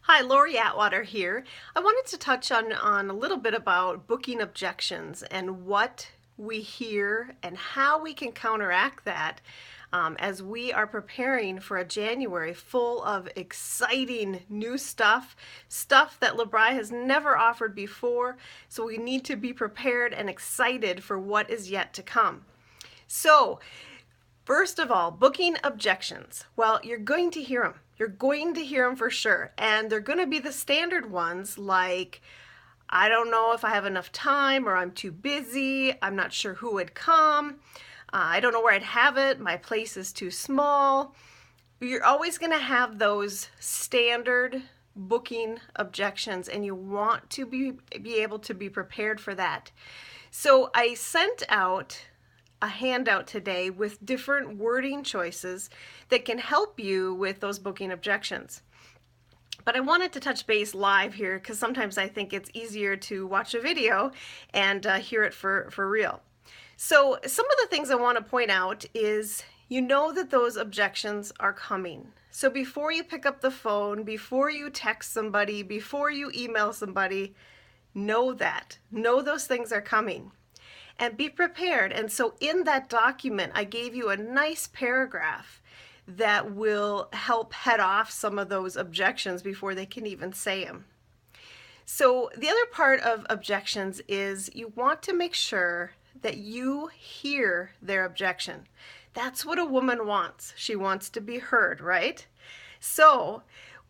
Hi, Lori Atwater here. I wanted to touch on a little bit about booking objections and what we hear and how we can counteract that as we are preparing for a January full of exciting new stuff that LeBri has never offered before. So we need to be prepared and excited for what is yet to come. So, first of all, booking objections. Well, you're going to hear them. You're going to hear them for sure. And they're going to be the standard ones like, I don't know if I have enough time, or I'm too busy, I'm not sure who would come, I don't know where I'd have it, my place is too small. You're always going to have those standard booking objections, and you want to be able to be prepared for that. So I sent out a handout today with different wording choices that can help you with those booking objections. But I wanted to touch base live here because sometimes I think it's easier to watch a video and hear it for real. So some of the things I want to point out is you know that those objections are coming. So before you pick up the phone, before you text somebody, before you email somebody, know that. Know those things are coming. And be prepared. And so in that document, I gave you a nice paragraph that will help head off some of those objections before they can even say them. So the other part of objections is you want to make sure that you hear their objection. That's what a woman wants. She wants to be heard, right? So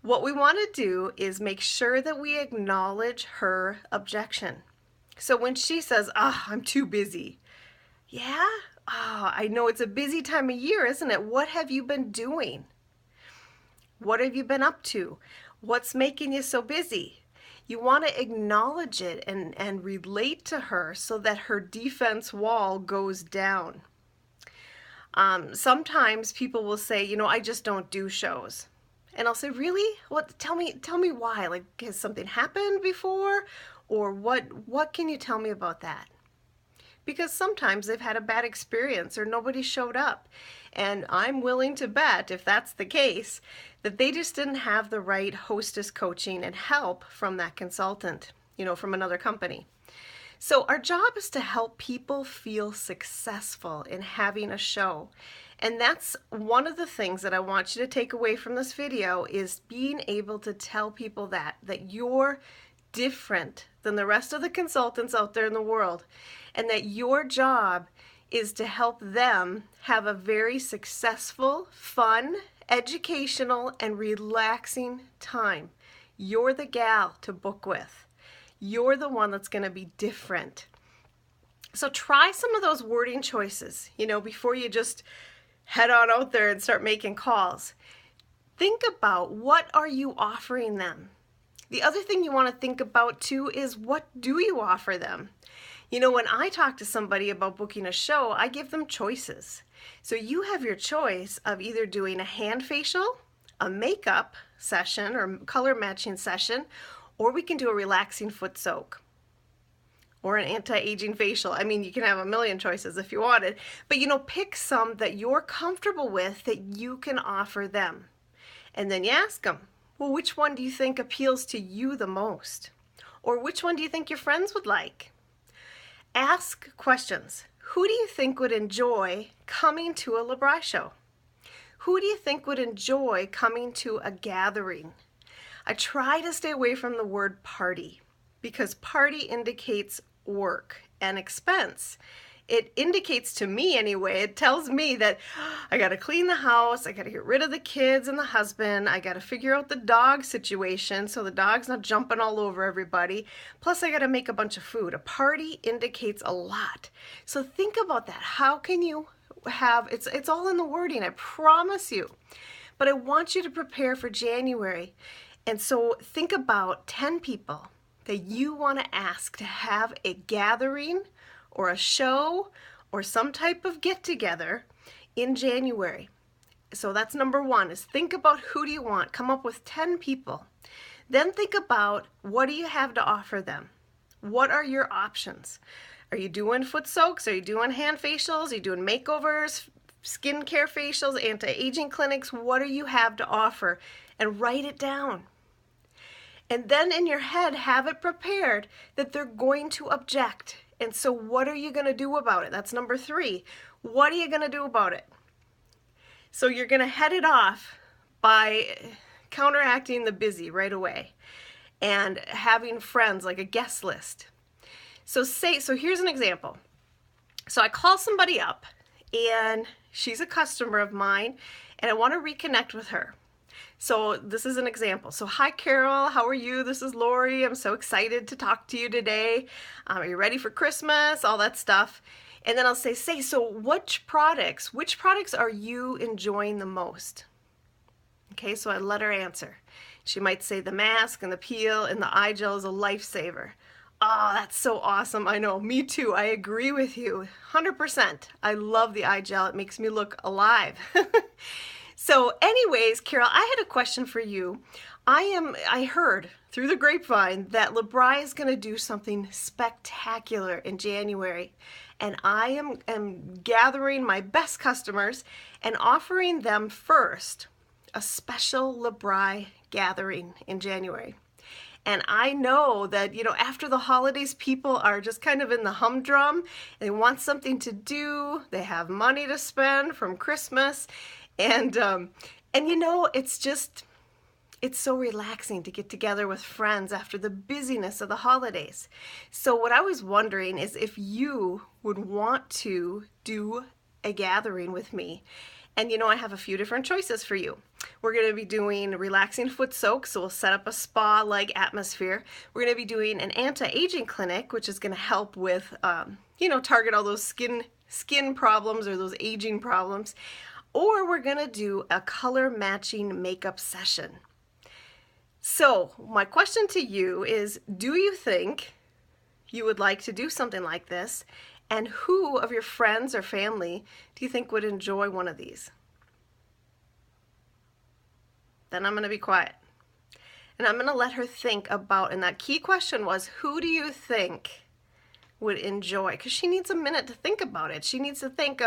what we want to do is make sure that we acknowledge her objection. So when she says, I'm too busy. Yeah? I know it's a busy time of year, isn't it? What have you been doing? What have you been up to? What's making you so busy? You want to acknowledge it and relate to her so that her defense wall goes down. Sometimes people will say, I just don't do shows. And I'll say, really? What? Tell me why. Like, has something happened before? Or what can you tell me about that? Because sometimes they've had a bad experience or nobody showed up. And I'm willing to bet, if that's the case, that they just didn't have the right hostess coaching and help from that consultant, from another company. So our job is to help people feel successful in having a show. And that's one of the things that I want you to take away from this video is being able to tell people that you're different than the rest of the consultants out there in the world, and that your job is to help them have a very successful, fun, educational, and relaxing time. You're the gal to book with. You're the one that's going to be different. So try some of those wording choices, before you just head on out there and start making calls. Think about, what are you offering them? The other thing you want to think about too is, what do you offer them? When I talk to somebody about booking a show, I give them choices. So you have your choice of either doing a hand facial, a makeup session or color matching session, or we can do a relaxing foot soak or an anti-aging facial. I mean, you can have a million choices if you wanted, but pick some that you're comfortable with that you can offer them. And then you ask them, well, which one do you think appeals to you the most? Or which one do you think your friends would like? Ask questions. Who do you think would enjoy coming to a LeBri show? Who do you think would enjoy coming to a gathering? I try to stay away from the word party because party indicates work and expense. It indicates to me anyway, it tells me that I got to clean the house, I got to get rid of the kids and the husband, I got to figure out the dog situation so the dog's not jumping all over everybody, plus I got to make a bunch of food. A party indicates a lot. So think about that. How can you have, it's all in the wording, I promise you. But I want you to prepare for January. And so think about 10 people that you want to ask to have a gathering or a show or some type of get-together in January. So that's number one, is think about who do you want. Come up with 10 people. Then think about, what do you have to offer them? What are your options? Are you doing foot soaks? Are you doing hand facials? Are you doing makeovers, skincare facials, anti-aging clinics? What do you have to offer? And write it down. And then in your head, have it prepared that they're going to object. And so what are you going to do about it? That's number 3. What are you going to do about it? So you're going to head it off by counteracting the busy right away and having friends, like a guest list. So here's an example. So I call somebody up and she's a customer of mine and I want to reconnect with her. So this is an example. So, hi Carol, how are you? This is Lori. I'm so excited to talk to you today. Are you ready for Christmas? All that stuff. And then I'll say, so which products are you enjoying the most? Okay, so I let her answer. She might say the mask and the peel and the eye gel is a lifesaver. Oh, that's so awesome. I know, me too. I agree with you 100%. I love the eye gel. It makes me look alive. So anyways, Carol, I had a question for you. I heard through the grapevine that LeBri is going to do something spectacular in January. And I am gathering my best customers and offering them first a special LeBri gathering in January. And I know that, after the holidays, people are just kind of in the humdrum. They want something to do. They have money to spend from Christmas. And it's so relaxing to get together with friends after the busyness of the holidays. So what I was wondering is if you would want to do a gathering with me. And I have a few different choices for you. We're going to be doing relaxing foot soaks, so we'll set up a spa-like atmosphere. We're going to be doing an anti-aging clinic, which is going to help with, target all those skin problems or those aging problems. Or we're going to do a color matching makeup session. So my question to you is, do you think you would like to do something like this? And who of your friends or family do you think would enjoy one of these? Then I'm going to be quiet. And I'm going to let her think about, and that key question was, who do you think would enjoy? Because she needs a minute to think about it. She needs to think,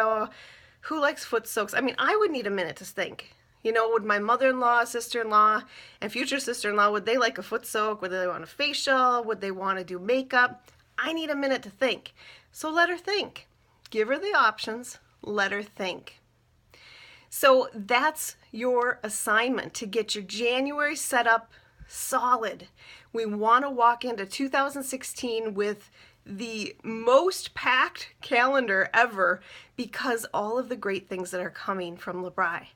who likes foot soaks? I mean, I would need a minute to think. Would my mother-in-law, sister-in-law, and future sister-in-law, would they like a foot soak? Would they want a facial? Would they want to do makeup? I need a minute to think. So let her think. Give her the options. Let her think. So that's your assignment, to get your January setup solid. We want to walk into 2016 with the most packed calendar ever because all of the great things that are coming from LeBri.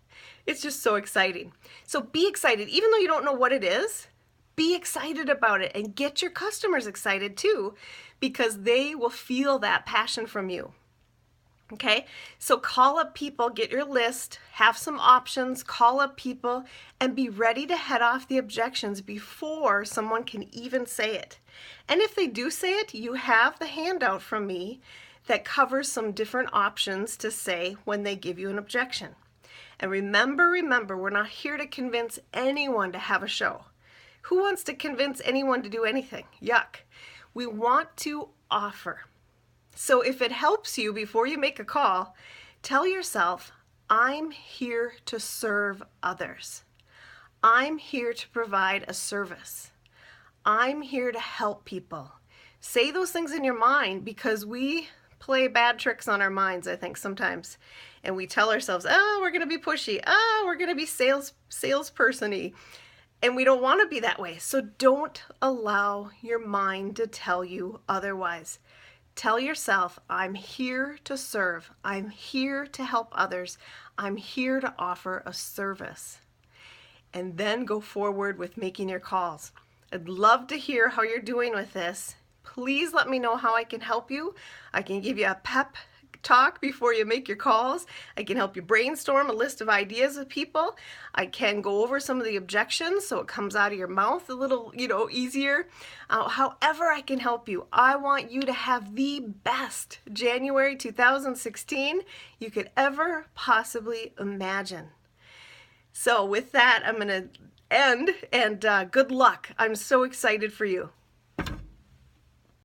It's just so exciting. So be excited. Even though you don't know what it is, be excited about it and get your customers excited too, because they will feel that passion from you. Okay, so call up people, get your list, have some options, call up people, and be ready to head off the objections before someone can even say it. And if they do say it, you have the handout from me that covers some different options to say when they give you an objection. And remember, we're not here to convince anyone to have a show. Who wants to convince anyone to do anything? Yuck. We want to offer. So if it helps you before you make a call, tell yourself, I'm here to serve others. I'm here to provide a service. I'm here to help people. Say those things in your mind, because we play bad tricks on our minds, I think, sometimes. And we tell ourselves, we're going to be pushy. We're going to be salesperson-y. And we don't want to be that way. So don't allow your mind to tell you otherwise. Tell yourself, I'm here to serve. I'm here to help others. I'm here to offer a service. And then go forward with making your calls. I'd love to hear how you're doing with this. Please let me know how I can help you. I can give you a pep talk before you make your calls. I can help you brainstorm a list of ideas with people. I can go over some of the objections so it comes out of your mouth a little, easier. However I can help you, I want you to have the best January 2016 you could ever possibly imagine. So with that, I'm going to end, and good luck. I'm so excited for you.